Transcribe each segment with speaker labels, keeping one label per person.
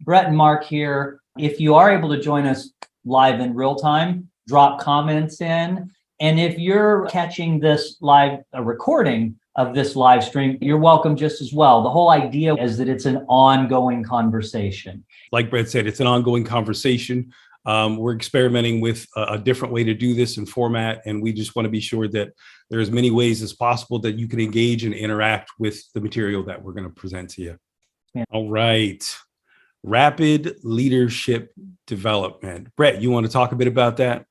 Speaker 1: Brett and Mark here. If you are able to join us live in real time, drop comments in. And if you're catching this live recording of this live stream, you're welcome just as well. The whole idea is that it's an ongoing conversation.
Speaker 2: Like Brett said, it's an ongoing conversation. We're experimenting with a different way to do this in format, and we just want to be sure that there are as many ways as possible that you can engage and interact with the material that we're going to present to you. Yeah. All right. Rapid leadership development. Brett, you want to talk a bit about that?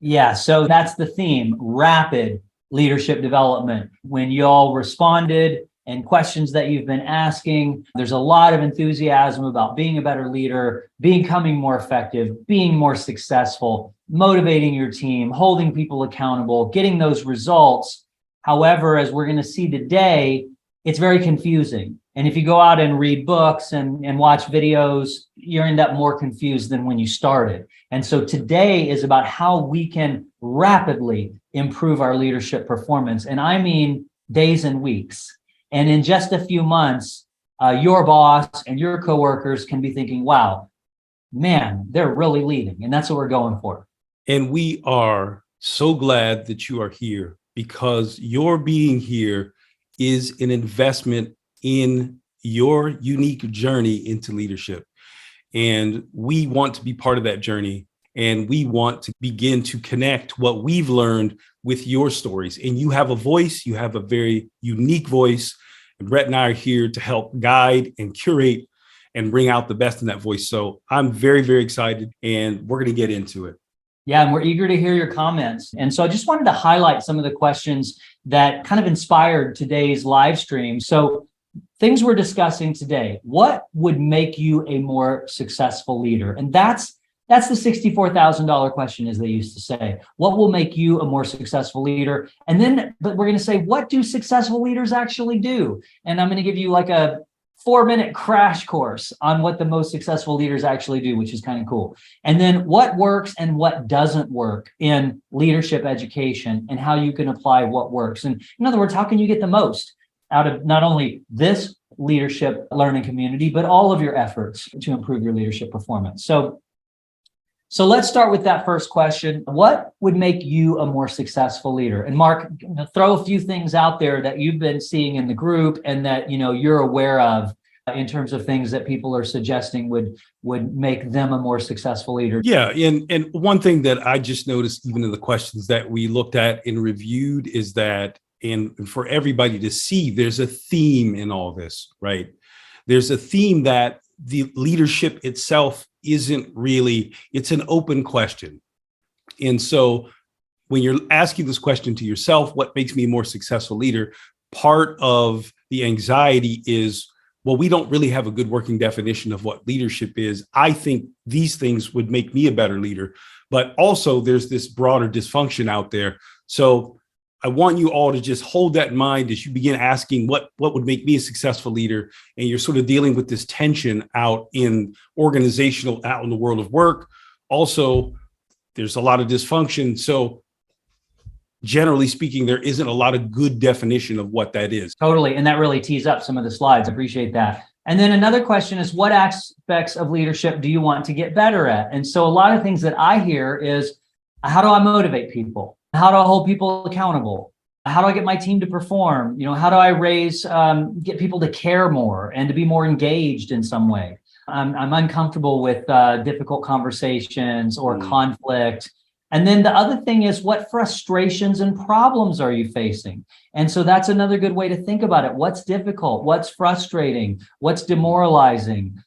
Speaker 1: Yeah, so that's the theme, rapid leadership development. When y'all responded and questions that you've been asking, there's a lot of enthusiasm about being a better leader, becoming more effective, being more successful, motivating your team, holding people accountable, getting those results. However, as we're going to see today, it's very confusing. And if you go out and read books and watch videos, you end up more confused than when you started. And so today is about how we can rapidly improve our leadership performance. And I mean days and weeks. And in just a few months, your boss and your coworkers can be thinking, wow, man, they're really leading. And that's what we're going for.
Speaker 2: And we are so glad that you are here, because your being here is an investment in your unique journey into leadership. And we want to be part of that journey. And we want to begin to connect what we've learned with your stories. And you have a voice, you have a very unique voice. And Brett and I are here to help guide and curate and bring out the best in that voice. So I'm very, very excited, and we're going to get into it.
Speaker 1: Yeah, and we're eager to hear your comments. And so I just wanted to highlight some of the questions that kind of inspired today's live stream. So things we're discussing today: what would make you a more successful leader? And that's the $64,000 question, as they used to say. What will make you a more successful leader? And then, but we're going to say, what do successful leaders actually do? And I'm going to give you like a 4-minute crash course on what the most successful leaders actually do, which is kind of cool. And then what works and what doesn't work in leadership education, and how you can apply what works. And in other words, how can you get the most out of not only this leadership learning community, but all of your efforts to improve your leadership performance. So let's start with that first question. What would make you a more successful leader? And Mark, throw a few things out there that you've been seeing in the group and that you're aware of in terms of things that people are suggesting would make them a more successful leader.
Speaker 2: Yeah, and one thing that I just noticed, even in the questions that we looked at and reviewed, is that, and for everybody to see, there's a theme in all this, right? There's a theme that the leadership itself isn't really, it's an open question. And so when you're asking this question to yourself, what makes me a more successful leader? Part of the anxiety is, well, we don't really have a good working definition of what leadership is. I think these things would make me a better leader, but also there's this broader dysfunction out there. So I want you all to just hold that in mind as you begin asking what would make me a successful leader, and you're sort of dealing with this tension out in out in the world of work. Also, there's a lot of dysfunction. So generally speaking, there isn't a lot of good definition of what that is.
Speaker 1: Totally. And that really tees up some of the slides. I appreciate that. And then another question is, what aspects of leadership do you want to get better at? And so a lot of things that I hear is, how do I motivate people? How do I hold people accountable? How do I get my team to perform? How do I get people to care more and to be more engaged in some way? I'm uncomfortable with difficult conversations or conflict. And then the other thing is, what frustrations and problems are you facing? And so that's another good way to think about it. What's difficult? What's frustrating? What's demoralizing?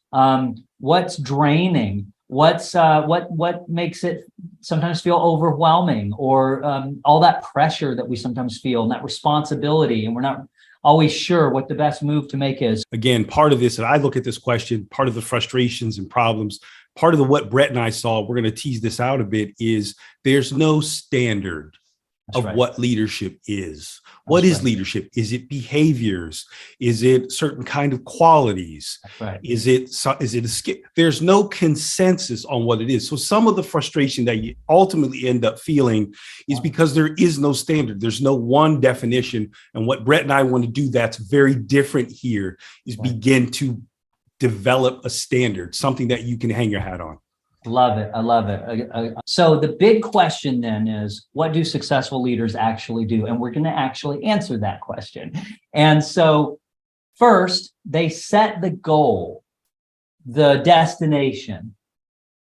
Speaker 1: What's draining? What makes it sometimes feel overwhelming, or all that pressure that we sometimes feel, and that responsibility, and we're not always sure what the best move to make is.
Speaker 2: Again, part of this, and I look at this question, part of the frustrations and problems, part of what Brett and I saw, we're going to tease this out a bit, is there's no standard of what leadership is. What is leadership? Is it behaviors? Is it certain kind of qualities? Is it a skill? There's no consensus on what it is. So some of the frustration that you ultimately end up feeling is because there is no standard. There's no one definition. And what Brett and I want to do that's very different here is begin to develop a standard, something that you can hang your hat on.
Speaker 1: Love it. I love it. So the big question then is, what do successful leaders actually do? And we're going to actually answer that question. And so first, they set the goal, the destination,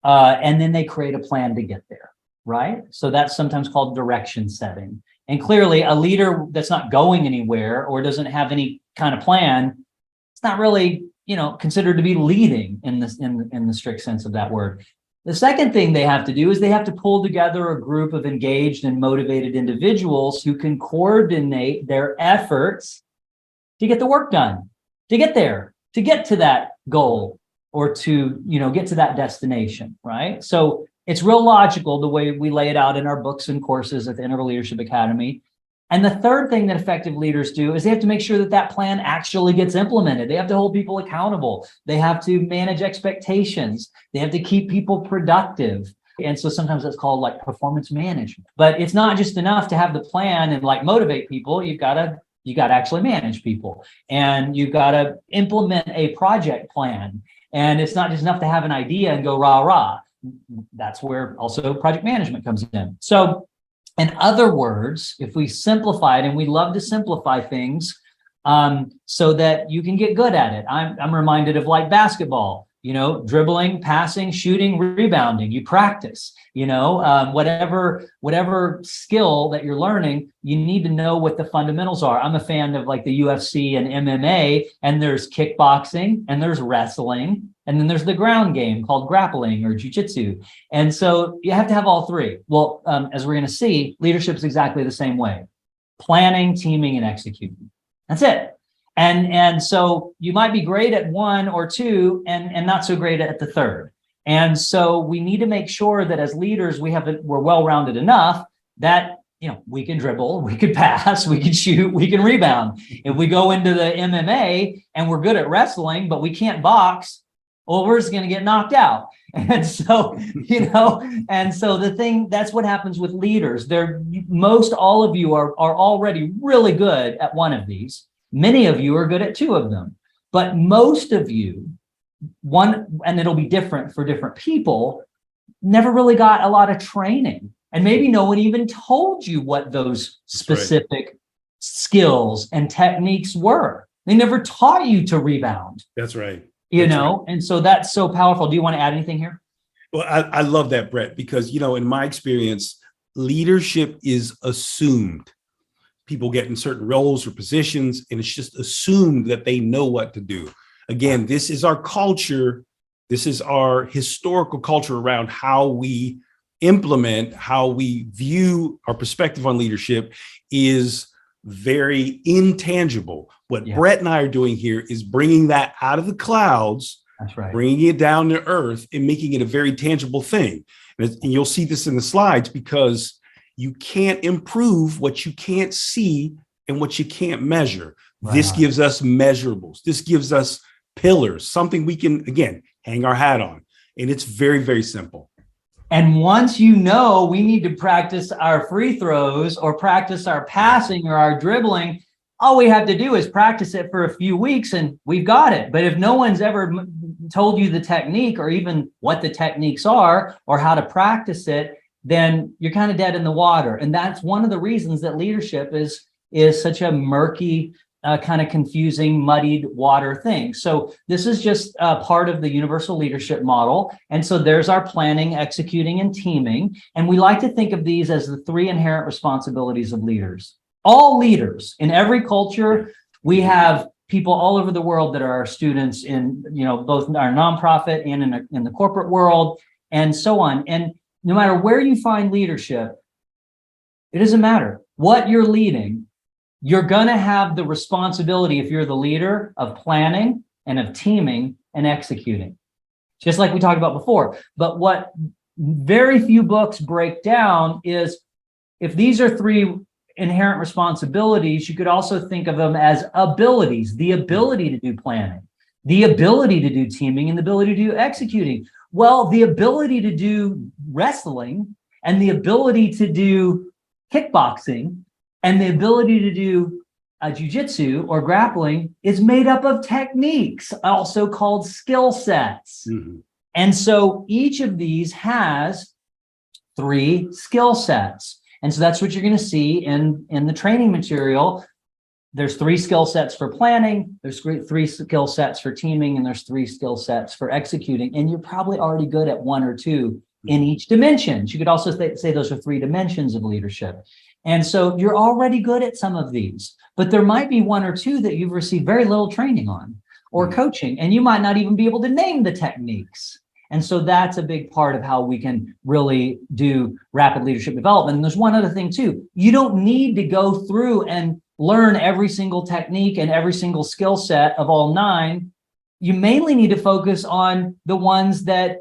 Speaker 1: and then they create a plan to get there, right? So that's sometimes called direction setting. And clearly, a leader that's not going anywhere or doesn't have any kind of plan, it's not really, considered to be leading in the strict sense of that word. The second thing they have to do is they have to pull together a group of engaged and motivated individuals who can coordinate their efforts to get the work done, to get there, to get to that goal, or to, get to that destination, right? So it's real logical the way we lay it out in our books and courses at the Integral Leadership Academy. And the third thing that effective leaders do is they have to make sure that that plan actually gets implemented. They have to hold people accountable. They have to manage expectations. They have to keep people productive. And so sometimes that's called like performance management. But it's not just enough to have the plan and like motivate people. You've got to actually manage people, and you've got to implement a project plan. And it's not just enough to have an idea and go rah, rah. That's where also project management comes in. So in other words, if we simplify it, and we love to simplify things so that you can get good at it. I'm reminded of like basketball, dribbling, passing, shooting, rebounding. You practice, whatever skill that you're learning, you need to know what the fundamentals are. I'm a fan of like the UFC and MMA, and there's kickboxing and there's wrestling. And then there's the ground game called grappling or jiu-jitsu. And so you have to have all three. Well, as we're going to see, leadership is exactly the same way. Planning, teaming, and executing. That's it. And so you might be great at one or two and not so great at the third. And so we need to make sure that as leaders, we're well-rounded enough that we can dribble, we could pass, we can shoot, we can rebound. If we go into the MMA and we're good at wrestling, but we can't box, well, we're just going to get knocked out. And so, that's what happens with leaders. Most all of you are already really good at one of these. Many of you are good at two of them, but most of you, and it'll be different for different people, never really got a lot of training. And maybe no one even told you what those specific skills and techniques were. They never taught you to rebound.
Speaker 2: That's right.
Speaker 1: And so that's so powerful. Do you want to add anything here?
Speaker 2: Well, I love that, Brett, because, in my experience, leadership is assumed. People get in certain roles or positions, and it's just assumed that they know what to do. Again, this is our culture. This is our historical culture around how we implement, how we view our perspective on leadership is very intangible. What Brett and I are doing here is bringing that out of the clouds,
Speaker 1: that's right,
Speaker 2: bringing it down to earth and making it a very tangible thing. And you'll see this in the slides, because you can't improve what you can't see and what you can't measure. Right. This gives us measurables. This gives us pillars, something we can, again, hang our hat on. And it's very, very simple.
Speaker 1: And once we need to practice our free throws or practice our passing or our dribbling, all we have to do is practice it for a few weeks and we've got it. But if no one's ever told you the technique or even what the techniques are or how to practice it, then you're kind of dead in the water. And that's one of the reasons that leadership is such a murky, kind of confusing, muddied water thing. So this is just part of the universal leadership model. And so there's our planning, executing, and teaming. And we like to think of these as the three inherent responsibilities of leaders. All leaders in every culture, we have people all over the world that are our students in, both our nonprofit and in the corporate world and so on. And no matter where you find leadership, it doesn't matter what you're leading. You're going to have the responsibility, if you're the leader, of planning and of teaming and executing, just like we talked about before. But what very few books break down is, if these are three inherent responsibilities, you could also think of them as abilities: the ability to do planning, the ability to do teaming, and the ability to do executing. Well, the ability to do wrestling and the ability to do kickboxing and the ability to do jujitsu or grappling is made up of techniques, also called skill sets.
Speaker 2: Mhm.
Speaker 1: And so each of these has 3 skill sets. And so that's what you're going to see in the training material. There's 3 skill sets for planning, there's 3 skill sets for teaming, and there's 3 skill sets for executing. And you're probably already good at 1 or 2 in each dimension. You could also say those are 3 dimensions of leadership. And so you're already good at some of these, but there might be 1 or 2 that you've received very little training on or coaching, and you might not even be able to name the techniques. And so that's a big part of how we can really do rapid leadership development. And there's one other thing too. You don't need to go through and learn every single technique and every single skill set of all 9. You mainly need to focus on the ones that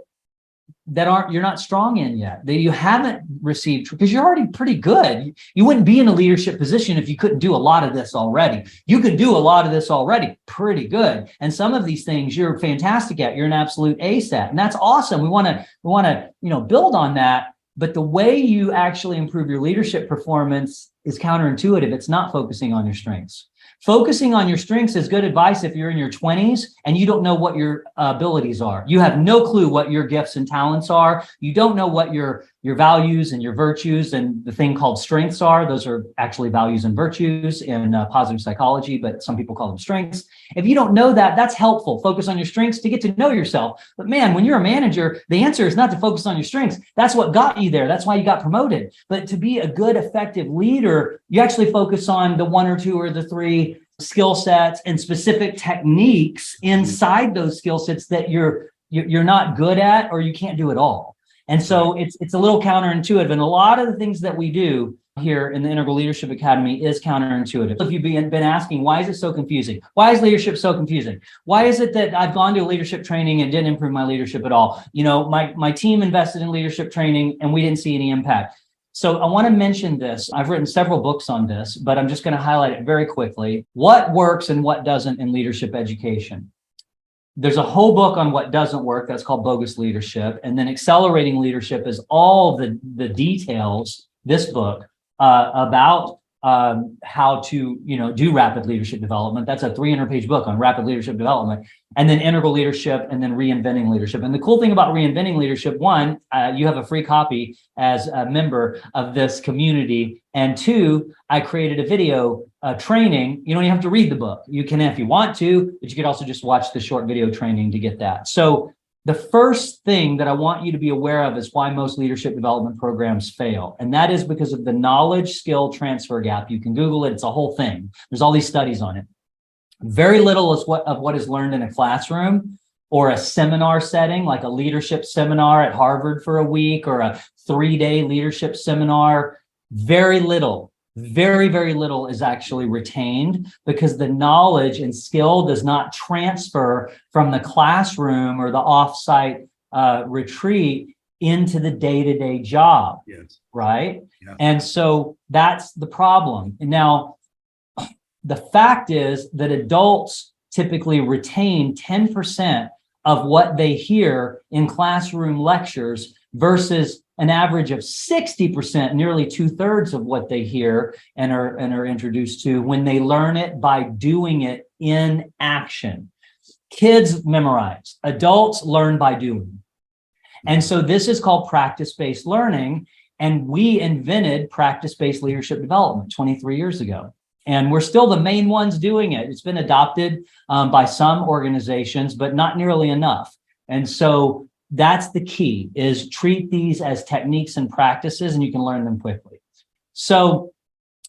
Speaker 1: you're not strong in yet, that you haven't received, because you're already pretty good. You wouldn't be in a leadership position if you couldn't do a lot of this already. You can do a lot of this already pretty good. And some of these things you're fantastic at, you're an absolute ace at. And that's awesome. We want to, build on that. But the way you actually improve your leadership performance is counterintuitive. It's not focusing on your strengths. Focusing on your strengths is good advice if you're in your 20s and you don't know what your abilities are. You have no clue what your gifts and talents are. You don't know what your values and your virtues and the thing called strengths are. Those are actually values and virtues in positive psychology, but some people call them strengths. If you don't know that, that's helpful. Focus on your strengths to get to know yourself. But man, when you're a manager, the answer is not to focus on your strengths. That's what got you there. That's why you got promoted. But to be a good, effective leader, you actually focus on the 1 or 2 or the 3 skill sets and specific techniques inside those skill sets that you're not good at or you can't do at all. And so it's a little counterintuitive. And a lot of the things that we do here in the Integral Leadership Academy is counterintuitive. If you've been asking, why is it so confusing? Why is leadership so confusing? Why is it that I've gone to a leadership training and didn't improve my leadership at all? My team invested in leadership training and we didn't see any impact. So I want to mention this. I've written several books on this, but I'm just going to highlight it very quickly. What works and what doesn't in leadership education. There's a whole book on what doesn't work. That's called Bogus Leadership. And then Accelerating Leadership is all the details, this book, about how to do rapid leadership development. That's a 300-page book on rapid leadership development. And then Integral Leadership, and then Reinventing Leadership. And the cool thing about Reinventing Leadership, 1, you have a free copy as a member of this community. And 2, I created a video training. You don't even have to read the book. You can if you want to, but you could also just watch the short video training to get that. So the first thing that I want you to be aware of is why most leadership development programs fail. And that is because of the knowledge skill transfer gap. You can Google it. It's a whole thing. There's all these studies on it. Very little of what is learned in a classroom or a seminar setting, like a leadership seminar at Harvard for a week or a 3-day leadership seminar. Very little, very, very little is actually retained because the knowledge and skill does not transfer from the classroom or the offsite retreat into the day-to-day job.
Speaker 2: Yes.
Speaker 1: Right?
Speaker 2: Yeah.
Speaker 1: And so that's the problem. Now, the fact is that adults typically retain 10% of what they hear in classroom lectures versus an average of 60%, nearly 2/3 of what they hear and are introduced to when they learn it by doing it in action. Kids memorize, adults learn by doing. And so this is called practice-based learning. And we invented practice-based leadership development 23 years ago. And we're still the main ones doing it. It's been adopted by some organizations, but not nearly enough. And so that's the key, is treat these as techniques and practices, and you can learn them quickly. So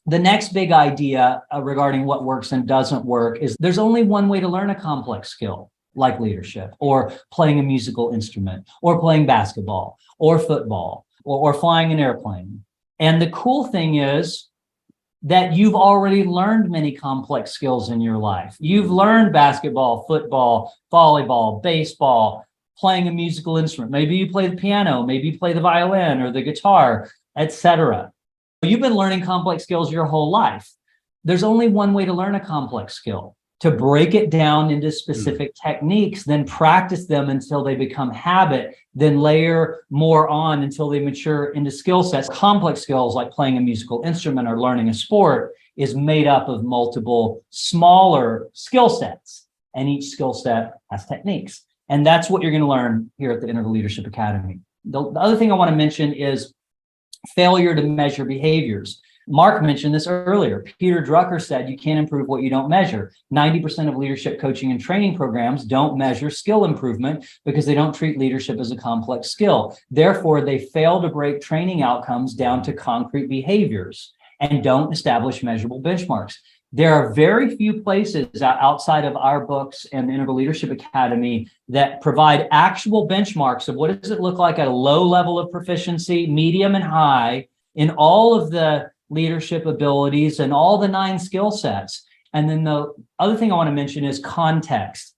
Speaker 1: the next big idea regarding what works and doesn't work is there's only one way to learn a complex skill, like leadership, or playing a musical instrument, or playing basketball, or football, or flying an airplane. And the cool thing is that you've already learned many complex skills in your life. You've learned basketball, football, volleyball, baseball, playing a musical instrument. Maybe you play the piano, maybe you play the violin or the guitar, etc. You've been learning complex skills your whole life. There's only one way to learn a complex skill: to break it down into specific techniques, then practice them until they become habit, then layer more on until they mature into skill sets. Complex skills like playing a musical instrument or learning a sport is made up of multiple smaller skill sets, and each skill set has techniques. And that's what you're going to learn here at the Integral Leadership Academy. The other thing I want to mention is failure to measure behaviors. Mark mentioned this earlier. Peter Drucker said you can't improve what you don't measure. 90% of leadership coaching and training programs don't measure skill improvement because they don't treat leadership as a complex skill. Therefore, they fail to break training outcomes down to concrete behaviors and don't establish measurable benchmarks. There are very few places outside of our books and the Integral Leadership Academy that provide actual benchmarks of what does it look like at a low level of proficiency, medium and high, in all of the leadership abilities and all the 9 skill sets. And then the other thing I want to mention is context.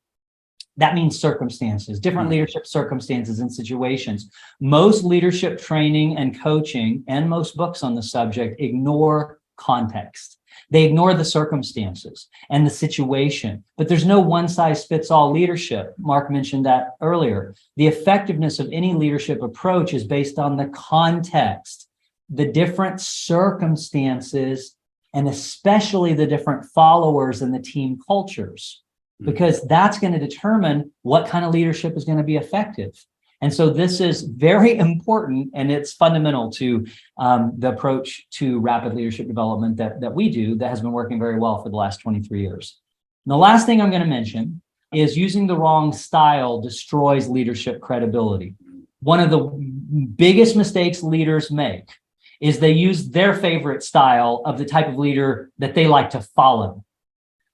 Speaker 1: That means circumstances, different leadership circumstances and situations. Most leadership training and coaching and most books on the subject ignore context. They ignore the circumstances and the situation, but there's no one size fits all leadership. Mark mentioned that earlier. The effectiveness of any leadership approach is based on the context, the different circumstances, and especially the different followers and the team cultures, because that's going to determine what kind of leadership is going to be effective. And so this is very important, and it's fundamental to the approach to rapid leadership development that we do that has been working very well for the last 23 years. And the last thing I'm going to mention is using the wrong style destroys leadership credibility. One of the biggest mistakes leaders make is they use their favorite style of the type of leader that they like to follow.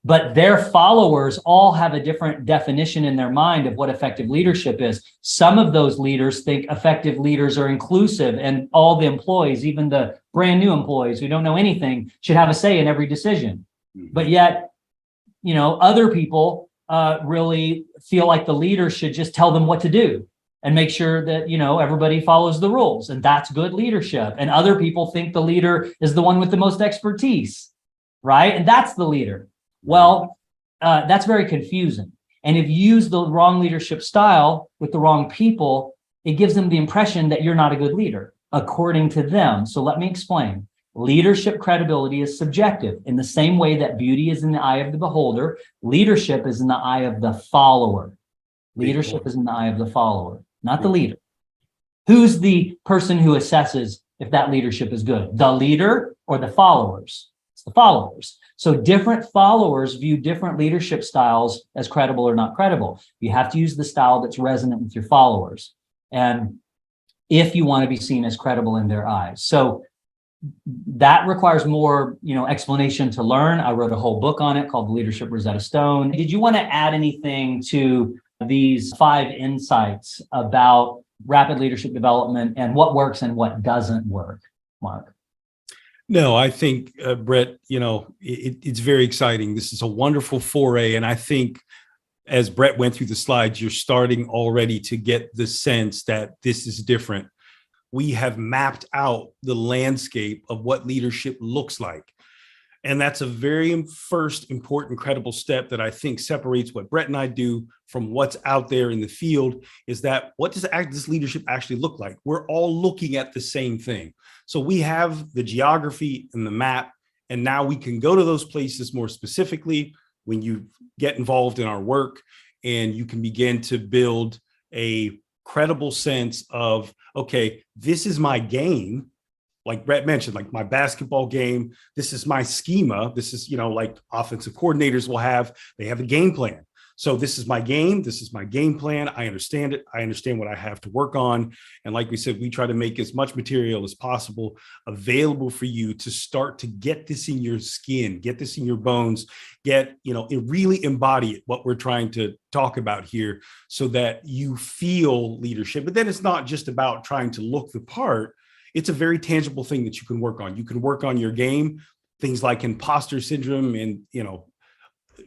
Speaker 1: But their followers all have a different definition in their mind of what effective leadership is. Some of those leaders think effective leaders are inclusive and all the employees, even the brand new employees who don't know anything, should have a say in every decision. But yet, other people really feel like the leader should just tell them what to do and make sure that, everybody follows the rules. And that's good leadership. And other people think the leader is the one with the most expertise, right? And that's the leader. Well, that's very confusing. And if you use the wrong leadership style with the wrong people, it gives them the impression that you're not a good leader, according to them. So let me explain. Leadership credibility is subjective. In the same way that beauty is in the eye of the beholder, leadership is in the eye of the follower. Leadership is in the eye of the follower, not the leader. Who's the person who assesses if that leadership is good? The leader or the followers? It's the followers. So different followers view different leadership styles as credible or not credible. You have to use the style that's resonant with your followers, and if you want to be seen as credible in their eyes. So that requires more, explanation to learn. I wrote a whole book on it called The Leadership Rosetta Stone. Did you want to add anything to these 5 insights about rapid leadership development and what works and what doesn't work, Mark?
Speaker 2: No, I think, Brett, it's very exciting. This is a wonderful foray. And I think as Brett went through the slides, you're starting already to get the sense that this is different. We have mapped out the landscape of what leadership looks like. And that's a very first important, credible step that I think separates what Brett and I do from what's out there in the field, is that what does this leadership actually look like? We're all looking at the same thing. So we have the geography and the map, and now we can go to those places more specifically when you get involved in our work, and you can begin to build a credible sense of, okay, this is my game. Like Brett mentioned, like my basketball game, this is my schema. This is, like offensive coordinators will have, they have a game plan. So this is my game. This is my game plan. I understand it. I understand what I have to work on. And like we said, we try to make as much material as possible available for you to start to get this in your skin, get this in your bones, really embody it, what we're trying to talk about here, so that you feel leadership. But then it's not just about trying to look the part. It's a very tangible thing that you can work on. You can work on your game, things like imposter syndrome and,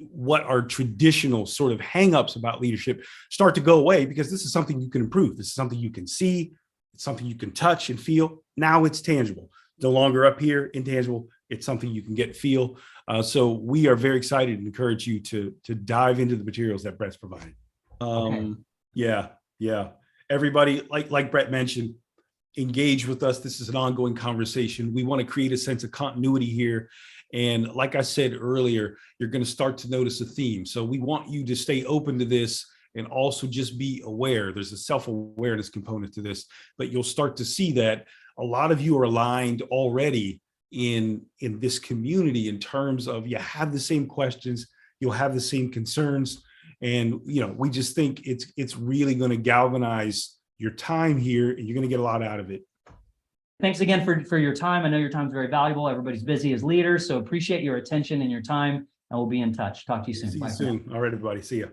Speaker 2: what are traditional sort of hangups about leadership start to go away, because this is something you can improve. This is something you can see. It's something you can touch and feel. Now it's tangible. No longer up here, intangible. It's something you can get and feel. So we are very excited and encourage you to dive into the materials that Brett's provided. Yeah. Everybody, like Brett mentioned, engage with us. This is an ongoing conversation. We want to create a sense of continuity here And like I said earlier, you're going to start to notice a theme. So we want you to stay open to this and also just be aware. There's a self-awareness component to this, but you'll start to see that a lot of you are aligned already in this community in terms of you have the same questions, you'll have the same concerns. And, we just think it's really going to galvanize your time here, and you're going to get a lot out of it.
Speaker 1: Thanks again for your time. I know your time is very valuable. Everybody's busy as leaders, so appreciate your attention and your time, and we'll be in touch. Talk to you soon.
Speaker 2: See you
Speaker 1: Bye.
Speaker 2: soon. All right, everybody. See ya.